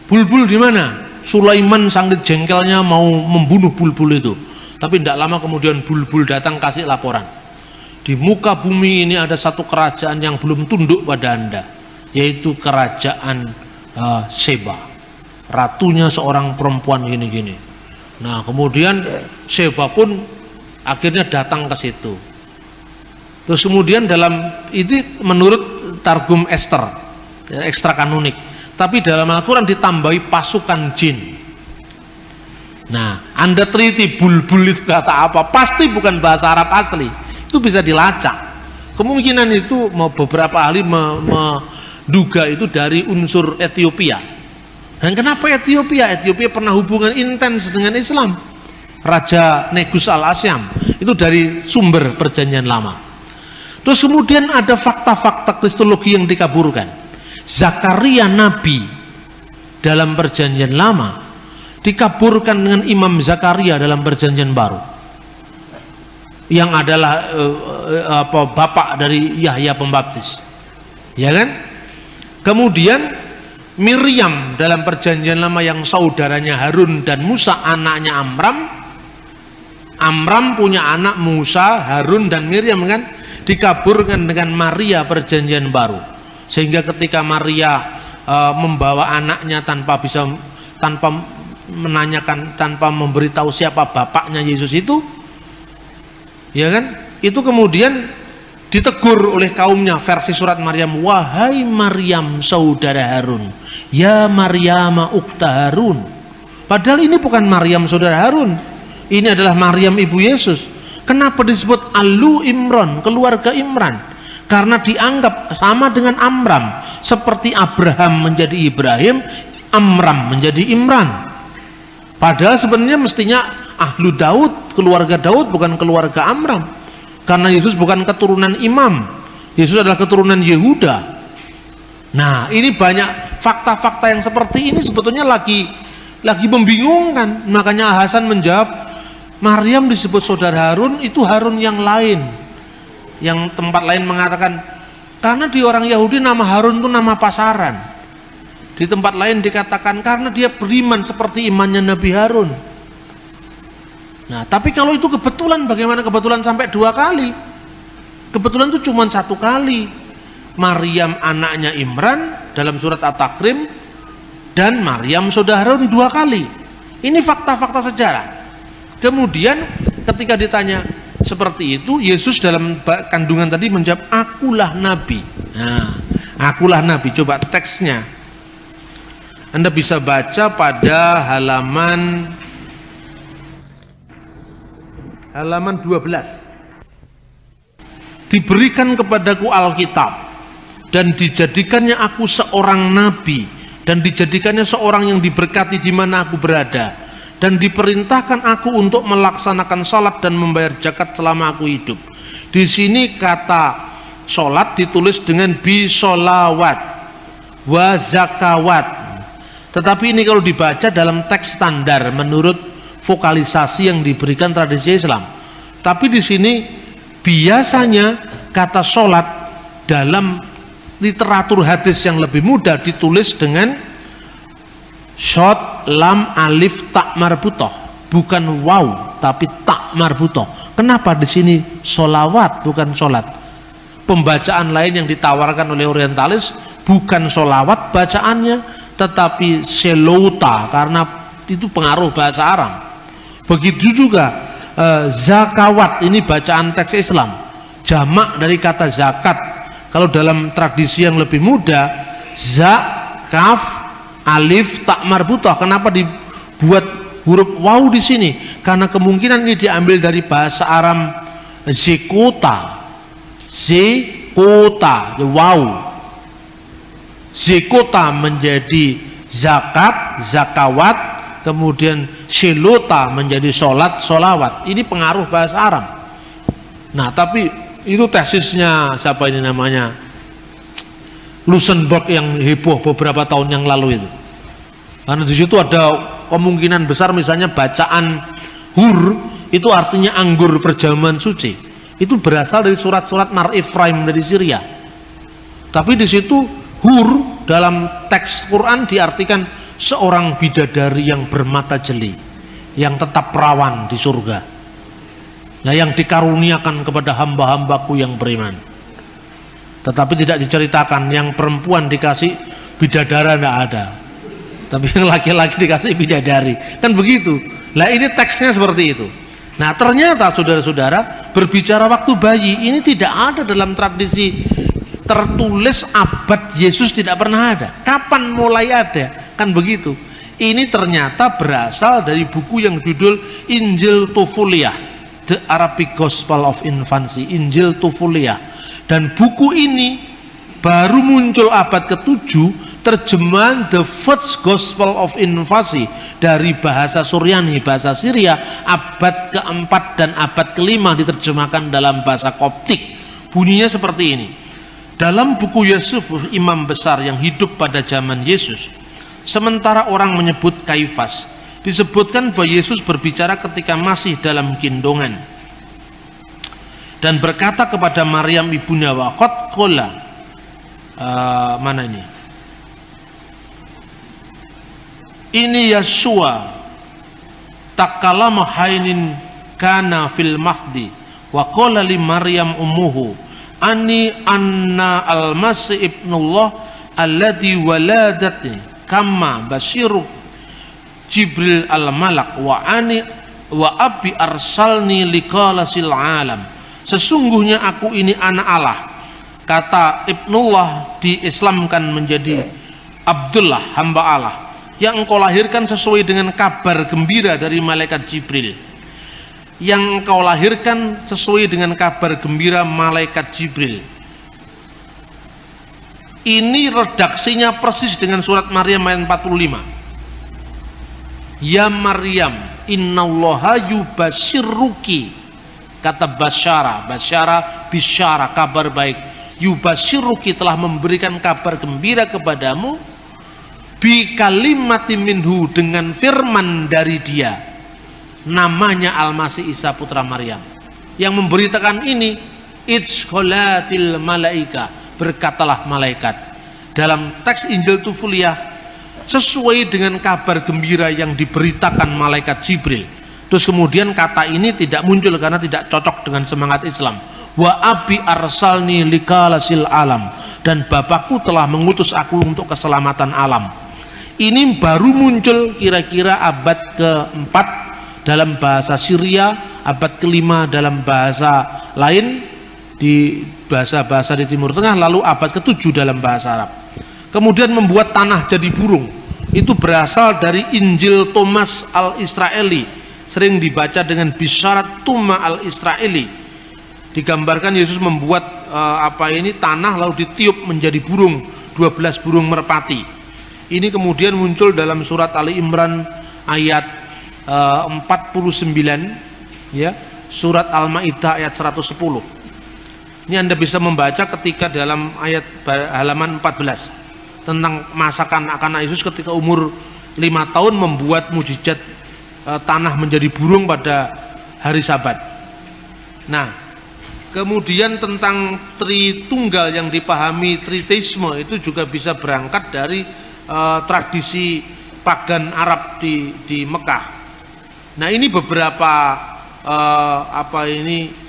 Bulbul di mana? Sulaiman sangat jengkelnya mau membunuh bulbul itu. Tapi tidak lama kemudian bulbul datang kasih laporan. Di muka bumi ini ada satu kerajaan yang belum tunduk pada Anda, yaitu kerajaan Sheba. Ratunya seorang perempuan gini-gini. Nah kemudian Sheba pun akhirnya datang ke situ. Terus kemudian dalam itu menurut Targum Ester, ekstra kanonik, tapi dalam Al-Quran ditambahi pasukan jin. Nah Anda teliti bulbul itu kata apa, pasti bukan bahasa Arab asli, itu bisa dilacak. Kemungkinan itu beberapa ahli menduga itu dari unsur Ethiopia. Dan kenapa Ethiopia? Ethiopia pernah hubungan intens dengan Islam. Raja Negus al-Asyam itu dari sumber perjanjian lama. Terus kemudian ada fakta-fakta kristologi yang dikaburkan. Zakaria Nabi dalam perjanjian lama dikaburkan dengan Imam Zakaria dalam perjanjian baru, yang adalah bapak dari Yahya Pembaptis, ya kan? Kemudian Miriam dalam perjanjian lama yang saudaranya Harun dan Musa, anaknya Amram. Amram punya anak Musa, Harun dan Miriam kan, dikaburkan dengan Maria perjanjian baru. Sehingga ketika Maria membawa anaknya tanpa menanyakan, tanpa memberitahu siapa bapaknya Yesus itu, ya kan, itu kemudian ditegur oleh kaumnya. Versi surat Maryam, wahai Maryam saudara Harun, ya Maryam ukta Harun. Padahal ini bukan Maryam saudara Harun, ini adalah Maryam ibu Yesus. Kenapa disebut Alu Imran, keluarga Imran? Karena dianggap sama dengan Amram, seperti Abraham menjadi Ibrahim, Amram menjadi Imran. Padahal sebenarnya mestinya Ahlu Daud, keluarga Daud, bukan keluarga Amram. Karena Yesus bukan keturunan imam, Yesus adalah keturunan Yehuda. Nah ini banyak fakta-fakta yang seperti ini sebetulnya lagi membingungkan. Makanya Hasan menjawab, Maryam disebut saudara Harun, itu Harun yang lain. Yang tempat lain mengatakan, karena di orang Yahudi nama Harun itu nama pasaran. Di tempat lain dikatakan karena dia beriman seperti imannya Nabi Harun. Nah tapi kalau itu kebetulan, bagaimana kebetulan sampai 2 kali? Kebetulan itu cuma 1 kali. Maryam anaknya Imran dalam surat At-Takrim, dan Maryam saudara Harun 2 kali. Ini fakta-fakta sejarah. Kemudian ketika ditanya seperti itu, Yesus dalam kandungan tadi menjawab, akulah nabi. Nah, akulah nabi. Coba teksnya Anda bisa baca pada halaman 12. Diberikan kepadaku Alkitab dan dijadikannya aku seorang nabi dan dijadikannya seorang yang diberkati di mana aku berada, dan diperintahkan aku untuk melaksanakan salat dan membayar zakat selama aku hidup. Di sini kata salat ditulis dengan bisolawat wa zakawat, tetapi ini kalau dibaca dalam teks standar menurut vokalisasi yang diberikan tradisi Islam. Tapi di sini biasanya kata salat dalam literatur hadis yang lebih mudah ditulis dengan shot lam alif tak marbutoh, bukan waw tapi tak marbutoh. Kenapa di sini solawat bukan solat? Pembacaan lain yang ditawarkan oleh orientalis bukan solawat bacaannya, tetapi selota, karena itu pengaruh bahasa Arab. Begitu juga zakawat, ini bacaan teks Islam, jamak dari kata zakat. Kalau dalam tradisi yang lebih muda, za, kaf, alif, tak marbutah. Kenapa dibuat huruf waw di sini? Karena kemungkinan ini diambil dari bahasa Arab zekota, zekota, waw. Zekota menjadi zakat, zakawat, kemudian shilota menjadi solat, solawat. Ini pengaruh bahasa Arab. Nah, tapi itu tesisnya siapa ini namanya, Luxemburg, yang heboh beberapa tahun yang lalu itu. Karena di situ ada kemungkinan besar misalnya bacaan hur itu artinya anggur perjamuan suci. Itu berasal dari surat-surat Mar Ifraim dari Syria. Tapi di situ hur dalam teks Quran diartikan seorang bidadari yang bermata jeli, yang tetap perawan di surga. Nah, yang dikaruniakan kepada hamba-hambaku yang beriman. Tetapi tidak diceritakan yang perempuan dikasih bidadara, tidak ada, tapi yang laki-laki dikasih bidadari, kan begitu. Nah, ini teksnya seperti itu. Nah, ternyata saudara-saudara, berbicara waktu bayi ini tidak ada dalam tradisi tertulis abad Yesus, tidak pernah ada. Kapan mulai ada? Kan begitu. Ini ternyata berasal dari buku yang judul Injil Tufuliah, The Arabic Gospel of Infancy, Injil Tufuliah. Dan buku ini baru muncul abad ke-7, terjemahan The First Gospel of Infancy dari bahasa Suryani, bahasa Syria, abad ke-4 dan abad ke-5 diterjemahkan dalam bahasa Koptik. Bunyinya seperti ini. Dalam buku Yusuf, imam besar yang hidup pada zaman Yesus, sementara orang menyebut Kaifas, disebutkan bahwa Yesus berbicara ketika masih dalam gendongan dan berkata kepada Maryam ibunya, waqad qala, mana ini Yeshua takallama hainin kana fil mahdi wa qala li Maryam ummuhu anni anna al-masih ibnullah alladhi waladatni kama basyiru Jibril al-Malak wa ani wa abi arsalni liqalasil alam. Sesungguhnya aku ini anak Allah. Kata Ibnullah diislamkan menjadi Abdullah, hamba Allah, yang engkau lahirkan sesuai dengan kabar gembira dari malaikat Jibril. Yang engkau lahirkan sesuai dengan kabar gembira malaikat Jibril. Ini redaksinya persis dengan surat Maryam ayat 45. Ya Maryam, innallaha yubasyiruki, kata basyara, basyara, bisyara, kabar baik. Yubasyiruki, telah memberikan kabar gembira kepadamu, bi kalimati minhu, dengan firman dari dia, namanya Al-Masih Isa putra Maryam. Yang memberitakan ini, idkholatil malaika, berkatalah malaikat. Dalam teks Injil Tufuliah sesuai dengan kabar gembira yang diberitakan malaikat Jibril. Terus kemudian kata ini tidak muncul karena tidak cocok dengan semangat Islam. Wa abi arsalni likalasil alam, dan bapakku telah mengutus aku untuk keselamatan alam. Ini baru muncul kira-kira abad ke-4 dalam bahasa Syria, abad ke-5 dalam bahasa lain di bahasa-bahasa di Timur Tengah, lalu abad ke-7 dalam bahasa Arab. Kemudian membuat tanah jadi burung, itu berasal dari Injil Thomas al-Israeli, sering dibaca dengan Bisharat Tuma al-Israeli. Digambarkan Yesus membuat tanah lalu ditiup menjadi burung, 12 burung merpati. Ini kemudian muncul dalam surat Ali Imran ayat 49, ya, surat Al-Maidah ayat 110. Ini Anda bisa membaca ketika dalam ayat halaman 14 tentang masa kanak-kanak Yesus ketika umur 5 tahun membuat mujizat tanah menjadi burung pada hari Sabat. Nah, kemudian tentang Tritunggal yang dipahami Triteisme itu juga bisa berangkat dari tradisi pagan Arab di Mekah. Nah, ini beberapa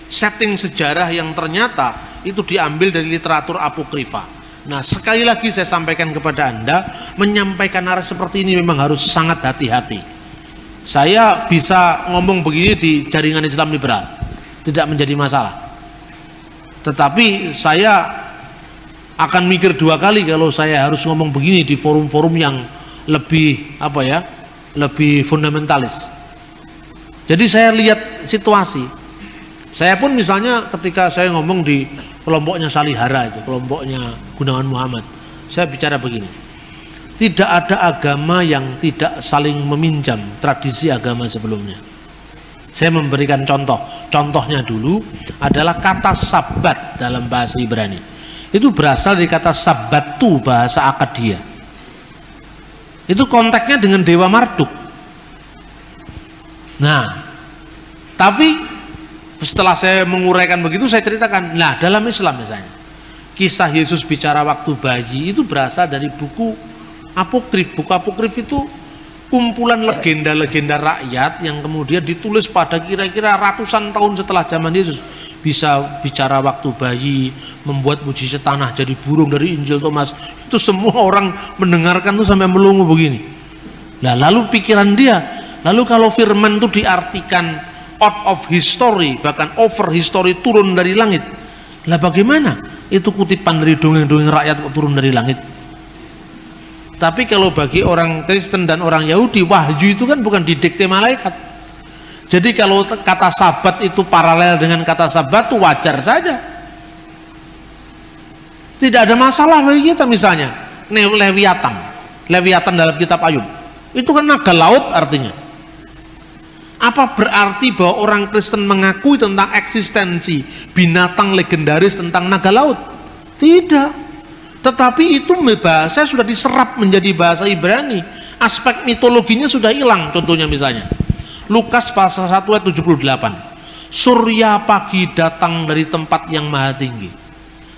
setting sejarah yang ternyata itu diambil dari literatur apokrifa. Nah, sekali lagi saya sampaikan kepada Anda, menyampaikan narasi seperti ini memang harus sangat hati-hati. Saya bisa ngomong begini di jaringan Islam liberal, tidak menjadi masalah. Tetapi saya akan mikir 2 kali kalau saya harus ngomong begini di forum-forum yang lebih lebih fundamentalis. Jadi saya lihat situasi. Saya pun misalnya ketika saya ngomong di kelompoknya Salihara itu, kelompoknya Gunawan Muhammad, saya bicara begini. Tidak ada agama yang tidak saling meminjam tradisi agama sebelumnya. Saya memberikan contoh. Contohnya dulu adalah kata sabat dalam bahasa Ibrani. Itu berasal dari kata sabatu bahasa Akadia. Itu konteksnya dengan Dewa Marduk. Nah, tapi setelah saya menguraikan begitu, saya ceritakan, nah dalam Islam misalnya, kisah Yesus bicara waktu bayi itu berasal dari buku apokrif. Buku apokrif itu kumpulan legenda-legenda rakyat yang kemudian ditulis pada kira-kira ratusan tahun setelah zaman Yesus. Bisa bicara waktu bayi, membuat mujizat tanah jadi burung dari Injil Thomas. Itu semua orang mendengarkan tuh sampai melongo begini. Nah, lalu pikiran dia, lalu kalau firman itu diartikan out of history, bahkan over history, turun dari langit, lah bagaimana itu kutipan dari dongeng-dongeng rakyat kok turun dari langit? Tapi kalau bagi orang Kristen dan orang Yahudi, wahyu itu kan bukan didikte malaikat. Jadi kalau kata sabat itu paralel dengan kata sabat, itu wajar saja, tidak ada masalah bagi kita. Misalnya Leviathan dalam kitab Ayub itu kan naga laut artinya. Apa berarti bahwa orang Kristen mengakui tentang eksistensi binatang legendaris tentang naga laut? Tidak. Tetapi itu bahasa sudah diserap menjadi bahasa Ibrani. Aspek mitologinya sudah hilang. Contohnya misalnya Lukas pasal 1 ayat 78. Surya pagi datang dari tempat yang maha tinggi.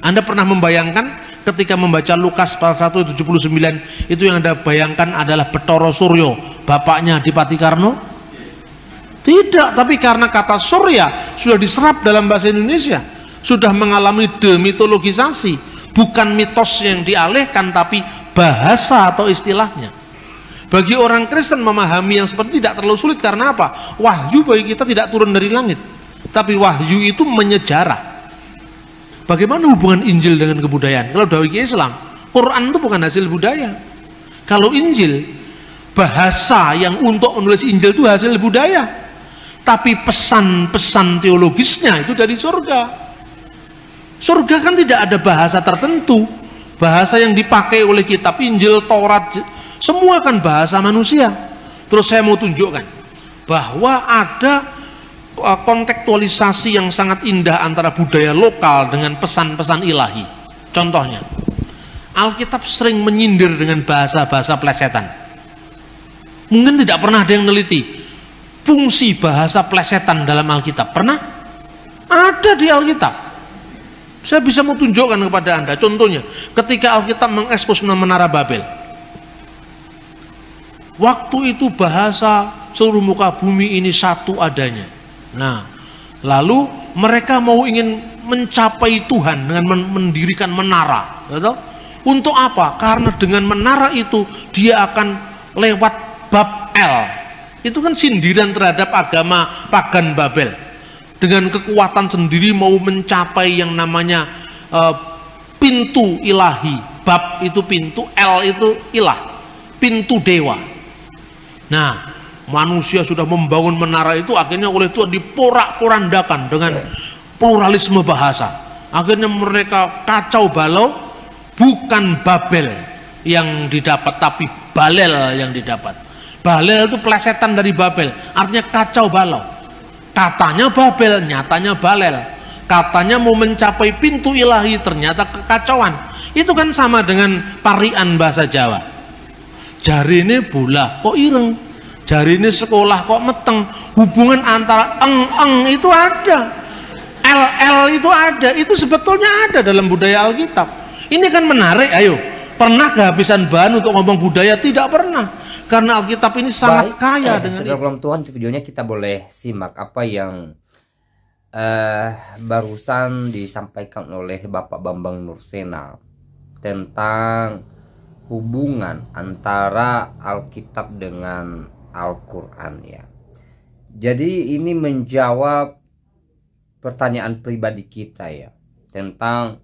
Anda pernah membayangkan ketika membaca Lukas pasal 1 ayat 79, itu yang Anda bayangkan adalah Betoro Suryo, bapaknya Adipati Karno? Tidak, tapi karena kata surya sudah diserap dalam bahasa Indonesia, sudah mengalami demitologisasi, bukan mitos yang dialihkan tapi bahasa atau istilahnya. Bagi orang Kristen memahami yang seperti tidak terlalu sulit. Karena apa? Wahyu bagi kita tidak turun dari langit, tapi wahyu itu menyejarah. Bagaimana hubungan Injil dengan kebudayaan? Kalau bagi Islam, Quran itu bukan hasil budaya. Kalau Injil, bahasa yang untuk menulis Injil itu hasil budaya, tapi pesan-pesan teologisnya itu dari surga. Surga kan tidak ada bahasa tertentu. Bahasa yang dipakai oleh kitab Injil, Taurat, semua kan bahasa manusia. Terus saya mau tunjukkan bahwa ada kontekstualisasi yang sangat indah antara budaya lokal dengan pesan-pesan ilahi. Contohnya, Alkitab sering menyindir dengan bahasa-bahasa plesetan. Mungkin tidak pernah ada yang neliti fungsi bahasa plesetan dalam Alkitab. Pernah? Ada di Alkitab. Saya bisa mau tunjukkan kepada Anda. Contohnya, ketika Alkitab mengekspos menara Babel, waktu itu bahasa seluruh muka bumi ini satu adanya. Nah, lalu mereka mau ingin mencapai Tuhan dengan mendirikan menara, gitu? Untuk apa? Karena dengan menara itu dia akan lewat Babel. Itu kan sindiran terhadap agama pagan Babel. Dengan kekuatan sendiri mau mencapai yang namanya pintu ilahi. Bab itu pintu, El itu ilah, pintu dewa. Nah, manusia sudah membangun menara itu, akhirnya oleh Tuhan diporak-porandakan dengan pluralisme bahasa. Akhirnya mereka kacau balau, bukan Babel, yang didapat, tapi balel yang didapat. Balel itu plesetan dari Babel, artinya kacau balau. Katanya Babel, nyatanya balel. Katanya mau mencapai pintu ilahi, ternyata kekacauan. Itu kan sama dengan parian bahasa Jawa. Jari ini bola kok ireng, jari ini sekolah kok meteng. Hubungan antara eng itu ada, LL itu ada, itu sebetulnya ada dalam budaya Alkitab. Ini kan menarik. Ayo, pernah kehabisan bahan untuk ngomong budaya? Tidak pernah, karena Alkitab ini sangat kaya dengan itu. Tuhan, videonya kita boleh simak apa yang barusan disampaikan oleh Bapak Bambang Nursena tentang hubungan antara Alkitab dengan Al-Quran ya. Jadi ini menjawab pertanyaan pribadi kita ya, tentang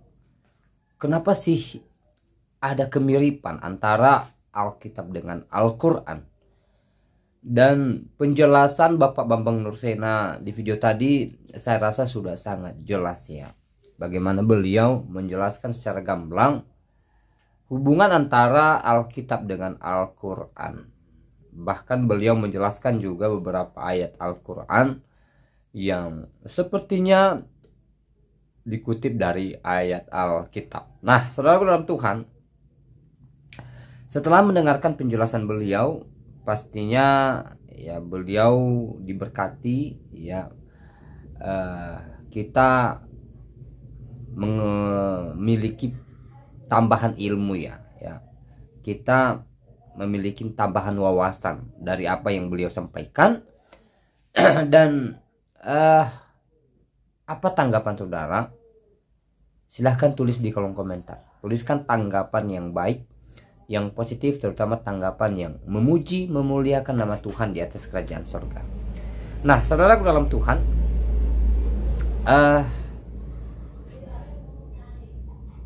kenapa sih ada kemiripan antara Alkitab dengan Al-Quran. Dan penjelasan Bapak Bambang Nursena di video tadi saya rasa sudah sangat jelas ya, bagaimana beliau menjelaskan secara gamblang hubungan antara Alkitab dengan Al-Quran. Bahkan beliau menjelaskan juga beberapa ayat Al-Quran yang sepertinya dikutip dari ayat Alkitab. Nah, saudaraku dalam Tuhan, setelah mendengarkan penjelasan beliau, pastinya ya beliau diberkati ya. Kita memiliki tambahan ilmu ya. Kita memiliki tambahan wawasan dari apa yang beliau sampaikan. Dan apa tanggapan saudara? Silahkan tulis di kolom komentar. Tuliskan tanggapan yang baik, yang positif, terutama tanggapan yang memuji, memuliakan nama Tuhan di atas kerajaan surga. Nah, saudaraku dalam Tuhan,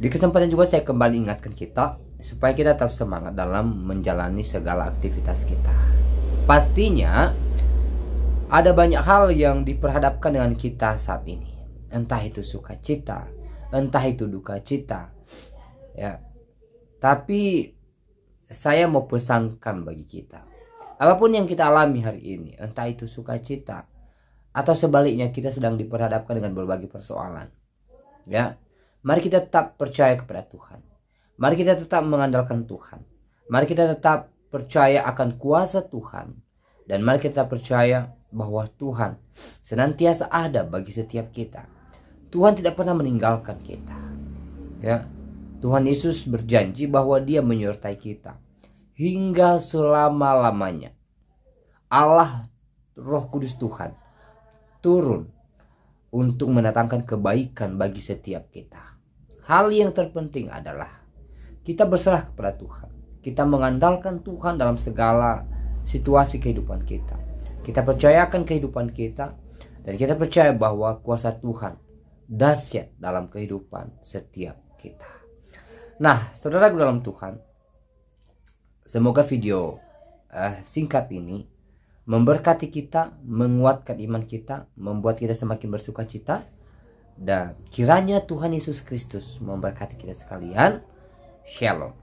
di kesempatan juga saya kembali ingatkan kita supaya kita tetap semangat dalam menjalani segala aktivitas kita. Pastinya ada banyak hal yang diperhadapkan dengan kita saat ini, entah itu sukacita, entah itu duka cita ya. Tapi saya mau pesankan bagi kita, apapun yang kita alami hari ini, entah itu sukacita atau sebaliknya kita sedang diperhadapkan dengan berbagai persoalan ya, mari kita tetap percaya kepada Tuhan. Mari kita tetap mengandalkan Tuhan. Mari kita tetap percaya akan kuasa Tuhan. Dan mari kita percaya bahwa Tuhan senantiasa ada bagi setiap kita. Tuhan tidak pernah meninggalkan kita ya. Tuhan Yesus berjanji bahwa Dia menyertai kita hingga selama-lamanya. Allah Roh Kudus Tuhan turun untuk mendatangkan kebaikan bagi setiap kita. Hal yang terpenting adalah kita berserah kepada Tuhan. Kita mengandalkan Tuhan dalam segala situasi kehidupan kita. Kita percayakan kehidupan kita, dan kita percaya bahwa kuasa Tuhan dahsyat dalam kehidupan setiap kita. Nah, saudaraku dalam Tuhan, semoga video singkat ini memberkati kita, menguatkan iman kita, membuat kita semakin bersuka cita, dan kiranya Tuhan Yesus Kristus memberkati kita sekalian. Shalom.